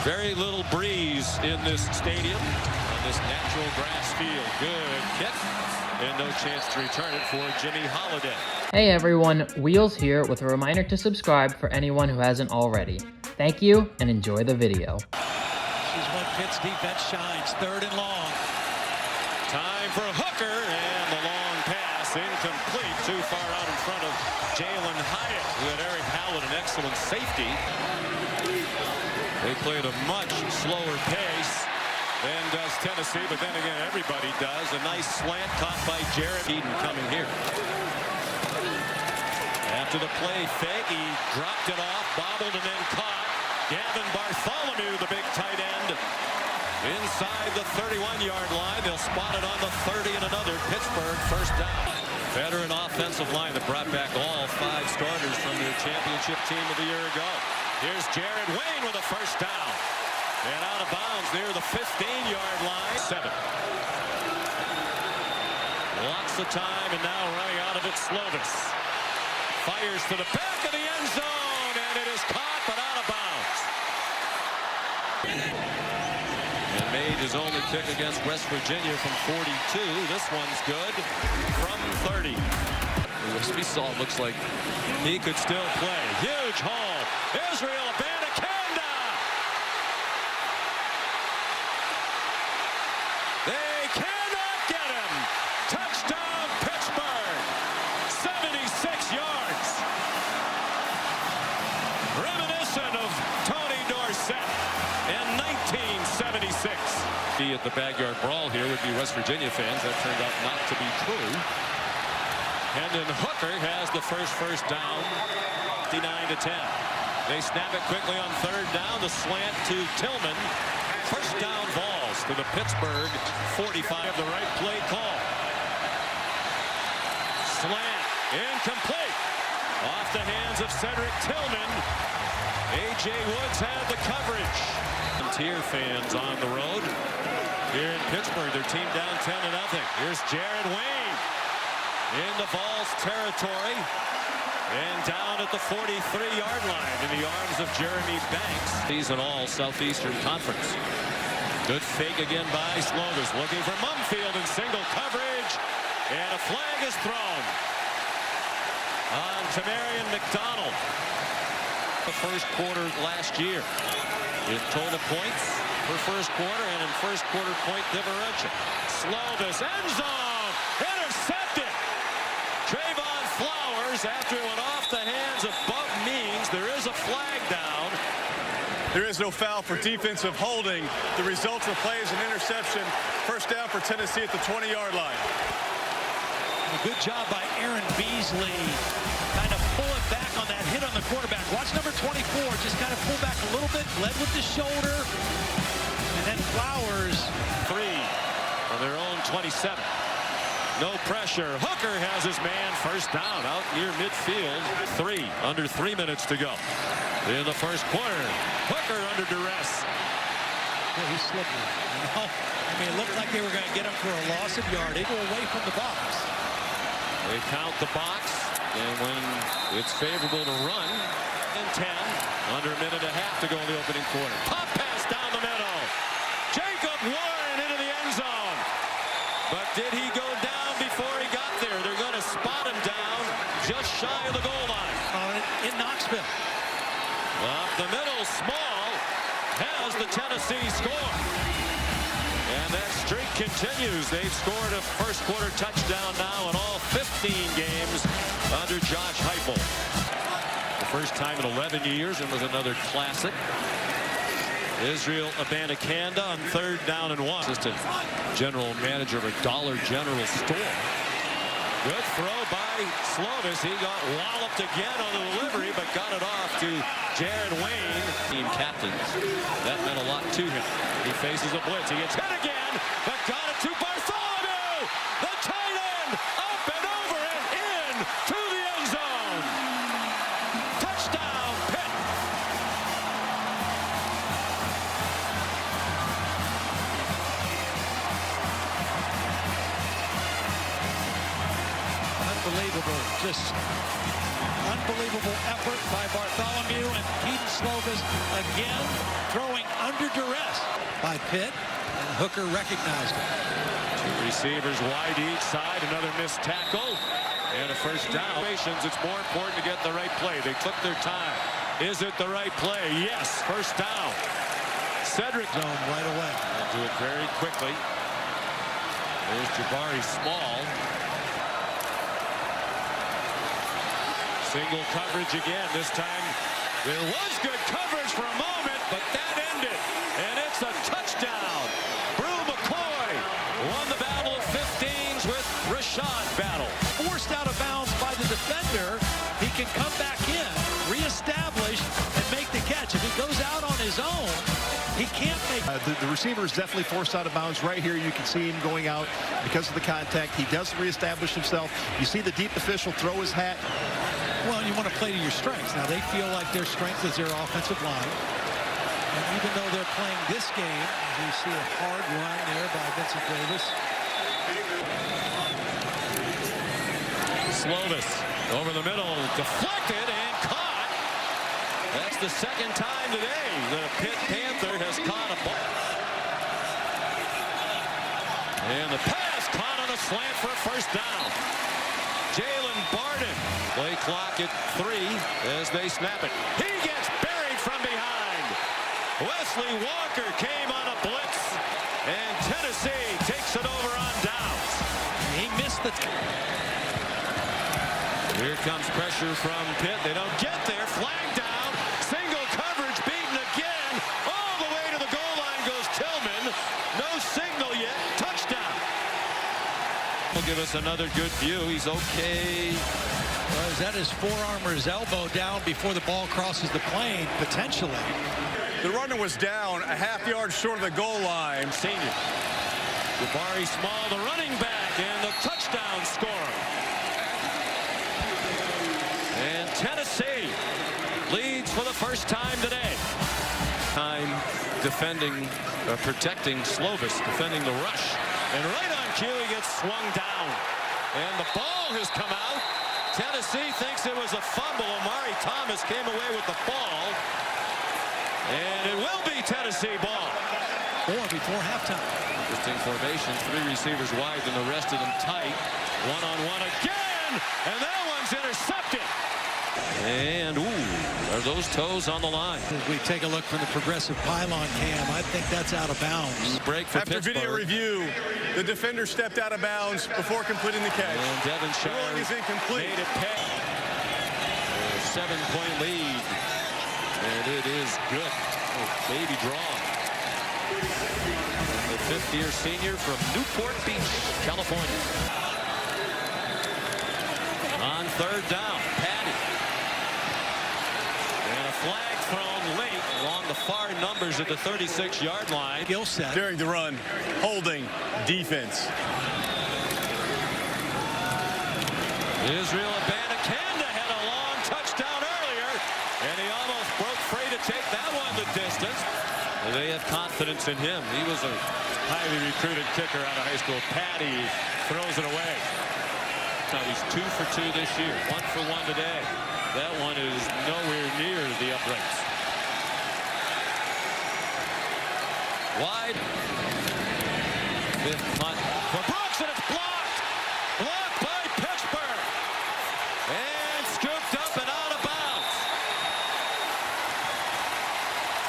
Very little breeze in this stadium on this natural grass field. Good kick, and no chance to return it for Jimmy Holiday. Hey everyone, Wheels here with a reminder to subscribe for anyone who hasn't already. Thank you and enjoy the video. This is when Pitt's defense shines. 3rd and long. Time for Hooker, and the long pass incomplete. Too far out in front of Jalen Hyatt, who had Eric Howland, an excellent safety. They played a much slower pace than does Tennessee, but then again, everybody does. A nice slant caught by Jared Eden coming here. After the play fake, he dropped it off, bobbled, and then caught. Gavin Bartholomew, the big tight end, inside the 31-yard line. They'll spot it on the 30 and another. Pittsburgh first down. Veteran offensive line that brought back all 5 starters from their championship team of the year ago. Here's Jared Wayne with a first down. And out of bounds near the 15-yard line. 7. Lots of time, and now running out of it, Slovis. Fires to the back of the end zone, and it is caught, but out of bounds. And made his only kick against West Virginia from 42. This one's good from 30. As we saw, it looks like he could still play. Huge haul. Israel Abanikanda. They cannot get him. Touchdown, Pittsburgh. 76 yards. Reminiscent of Tony Dorsett in 1976. At the backyard brawl here would be West Virginia fans. That turned out not to be true. And then Hooker has the first down. 59-10. They snap it quickly on 3rd down. The slant to Tillman. First down balls to the Pittsburgh 45. The right play call. Slant incomplete. Off the hands of Cedric Tillman. A.J. Woods had the coverage. Tier fans on the road here in Pittsburgh. Their team down 10-0. Here's Jared Wayne into Vols territory. And down at the 43-yard line in the arms of Jeremy Banks. He's an all-Southeastern Conference. Good fake again by Slovis. Looking for Mumfield in single coverage. And a flag is thrown on Tamarian McDonald. The first quarter last year in total points for first quarter and in first quarter point differential. Slovis, end zone, intercepted. Trayvon Flowers, after it went off the hands of Bub Means, there is a flag down. There is no foul for defensive holding. The result of the play is an interception. First down for Tennessee at the 20-yard line. A good job by Aaron Beasley. Kind of pull it back on that hit on the quarterback. Watch number 24 just kind of pull back a little bit, led with the shoulder. And then Flowers. 3 on their own 27. No pressure. Hooker has his man first down out near midfield. 3 under 3 minutes to go in the first quarter. Hooker under duress. Yeah, he's slippery. You know? I mean, it looked like they were going to get him for a loss of yardage. Go away from the box. They count the box, and when it's favorable to run, and 10 under a minute and a half to go in the opening quarter. Pop pass down the middle. Jacob Warren into the end zone. But did he go down before he got there? They're going to spot him down just shy of the goal line. In Knoxville. Up the middle, Small has the Tennessee score. And that streak continues. They've scored a first quarter touchdown now in all 15 games under Josh Heupel. The first time in 11 years, and was another classic. Israel Abanikanda on 3rd down and 1. Assistant general manager of a Dollar General store. Good throw by Slovis. He got walloped again on the delivery, but got it off to Jared Wayne. Team captains. That meant a lot to him. He faces a blitz. He gets hit again, but got it to Bartholomew. The tight end up and over and in to the end zone. Touchdown, Pitt. Unbelievable, just unbelievable effort by Bartholomew, and Keaton Slovis again throwing under by Pitt, and Hooker recognized it. Two receivers wide each side, another missed tackle, and a first down. It's more important to get the right play. They took their time. Is it the right play? Yes, first down. Cedric Zone right away. They'll do it very quickly. There's Jabari Small. Single coverage again. This time there was good coverage for a moment, but that ended, and it's a touchdown. Brew McCoy won the battle of 15s with Rashad Battle. Forced out of bounds by the defender. He can come back in, reestablish, and make the catch. If he goes out on his own, he can't make the receiver is definitely forced out of bounds. Right here, you can see him going out because of the contact. He doesn't reestablish himself. You see the deep official throw his hat. Well, you want to play to your strengths. Now, they feel like their strength is their offensive line. And even though they're playing this game, you see a hard run there by Vincent Davis. Slovis over the middle, deflected and caught. That's the second time today that a Pitt Panther has caught a ball. And the pass caught on a slant for a first down. Jalen Barden. Play clock at 3 as they snap it. He gets buried from behind. Wesley Walker came on a blitz, and Tennessee takes it over on downs. He missed the... Here comes pressure from Pitt. They don't get there. Flag down. Single coverage beaten again. All the way to the goal line goes Tillman. No signal yet. Touchdown. Will give us another good view. He's okay. Well, is that his forearm or his elbow down before the ball crosses the plane? Potentially. The runner was down a half-yard short of the goal line. Senior. Jabari Small, the running back, and the touchdown scorer. And Tennessee leads for the first time today. Time defending, protecting Slovis, defending the rush. And right on cue, he gets swung down. And the ball has come out. Tennessee thinks it was a fumble. Amari Thomas came away with the ball. And it will be Tennessee ball. 4 before halftime. Interesting formation. 3 receivers wide and the rest of them tight. One-on-one again. And that one's intercepted. And, ooh, are those toes on the line? As we take a look from the progressive pylon cam, I think that's out of bounds. Break for After Pittsburgh. video review, the defender stepped out of bounds before completing the catch. And Devonshire Ruling is incomplete. made it pay. A 7-point lead. And it is good. Oh, baby draw. And the 5th-year senior from Newport Beach, California. On 3rd down, Patty. And a flag thrown late along the far numbers at the 36-yard line. Skill set. During the run, holding defense. Israel Abanikanda had a long touchdown earlier, and he almost broke free to take that one the distance. They have confidence in him. He was a highly recruited kicker out of high school. Patty throws it away. Now he's 2 for 2 this year, 1 for 1 today. That one is nowhere near the uprights. Wide. 5th punt for Brooks, and it's blocked. Blocked by Pittsburgh. And scooped up and out of bounds.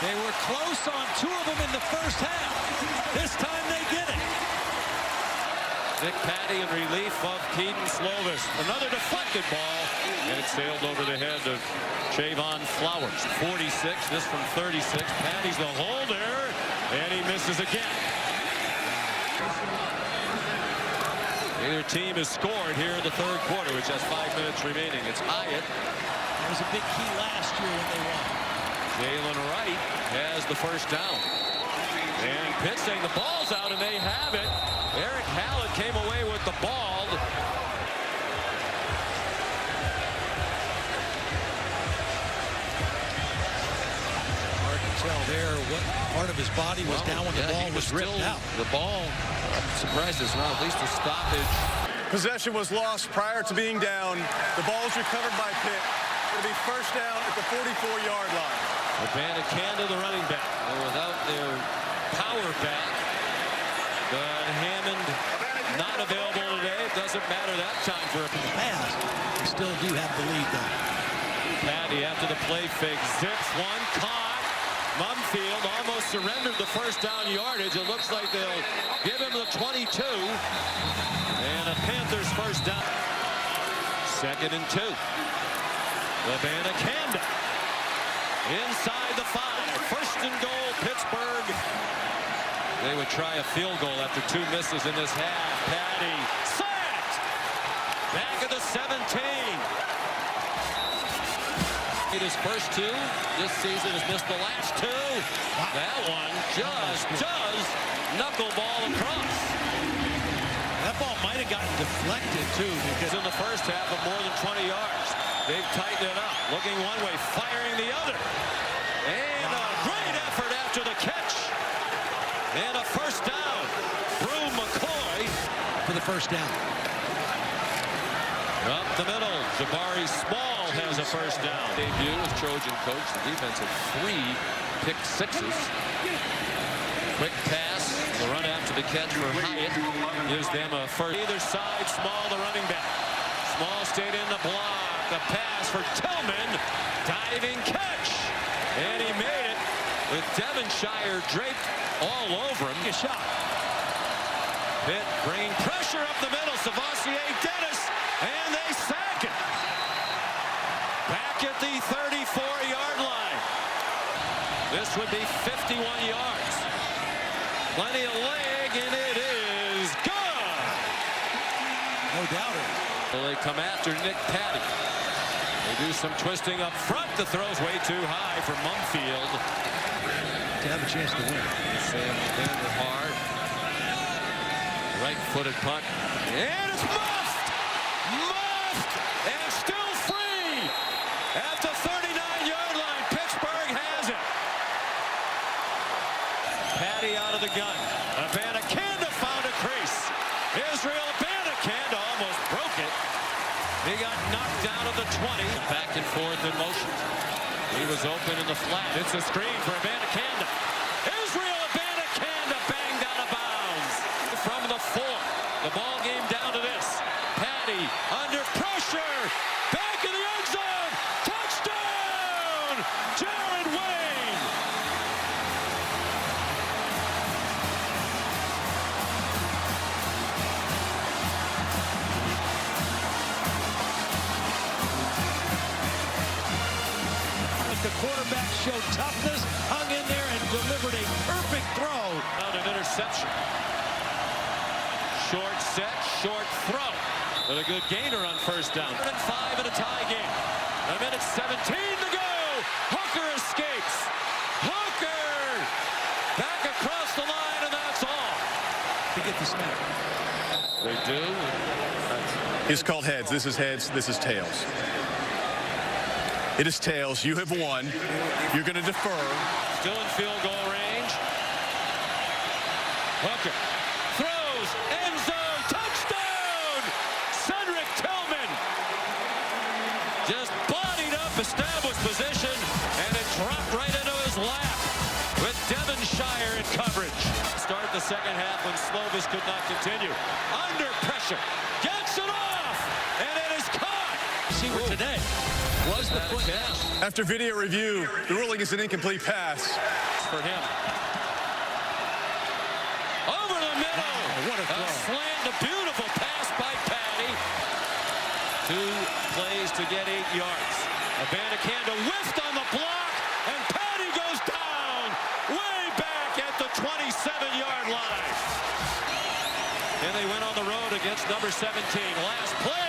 They were close on 2 of them in the first half. This time they get it. Nick Patty in relief of Keaton Slovis. Another deflected ball, and it sailed over the head of Chavon Flowers. 46, this from 36. Patty's the holder, and he misses again. Neither team has scored here in the 3rd quarter, which has 5 minutes remaining. It's Hyatt. That was a big key last year when they won. Jalen Wright has the first down. And Pitt saying the ball's out, and they have it. Eric Hallett came away with the ball. Hard to tell there what part of his body was down when the ball was ripped out. The ball, I'm surprised it's not at least a stoppage. Possession was lost prior to being down. The ball is recovered by Pitt. It'll be first down at the 44-yard line. Abanikanda, the running back. And without their power doesn't matter that time for a pass. They still do have the lead, though. Patty after the play fake. Zips one, caught. Mumfield almost surrendered the first down yardage. It looks like they'll give him the 22. And a Panthers first down. 2nd and 2. Labanakanda inside the 5. 1st and goal, Pittsburgh. They would try a field goal after 2 misses in this half. Patty sacked. Back at the 17. His first 2 this season, has missed the last 2. That one just does knuckleball across. That ball might have gotten deflected, too, because in the first half of more than 20 yards. They've tightened it up. Looking one way, firing the other. And a great effort after the catch. And a first down. Brew McCoy for the first down. Up the middle, Jabari Small has a first down. Debut as Trojan coach. The defense had 3 pick sixes. Quick pass, the run after the catch for Hyatt gives them a first. Either side, Small the running back. Small stayed in the block. The pass for Tillman. Diving catch. And he made it with Devonshire draped all over him. A shot. Pitt bringing pressure up the middle. Savassier Dennis. And they sack it. Back at the 34-yard line. This would be 51 yards. Plenty of leg, and it is good. No doubt. Well, they come after Nick Patty. They do some twisting up front. The throw's way too high for Mumfield. To have a chance to win. Sam Vanderhart. Right-footed punt. And it's muffed! Muffed! And still free! At the 39-yard line, Pittsburgh has it. Patty out of the gun. Abanikanda found a crease. Israel Abanikanda almost broke it. He got knocked down at the 20. Back and forth in motion. He was open in the flat. It's a screen for Abanikanda. Israel Abanikanda banged out of bounds. From the 4. The ball game down to this. Patty under pressure. Back in the end zone. Touchdown! Jared Wayne. The quarterback showed toughness, hung in there, and delivered a perfect throw. Out an interception. Short set, short throw. But a good gainer on first down. 5 in a tie game. A minute 17 to go. Hooker escapes. Hooker back across the line, and that's all. To get the snap. They do. It's called heads. This is heads. This is tails. It is tails. You have won. You're going to defer. Still in field goal range. Hooker throws, end zone, touchdown! Cedric Tillman just bodied up, established position, and it dropped right into his lap with Devonshire in coverage. Start the second half when Slovis could not continue. Under pressure, gets it off, and it is caught. Receiver today was the foot down. After video review, the ruling is an incomplete pass. For him. Over the middle. Wow, what a throw. Slammed, a beautiful pass by Patty. 2 plays to get 8 yards. Abanikanda whiffed on the block, and Patty goes down way back at the 27-yard line. And they went on the road against number 17. Last play.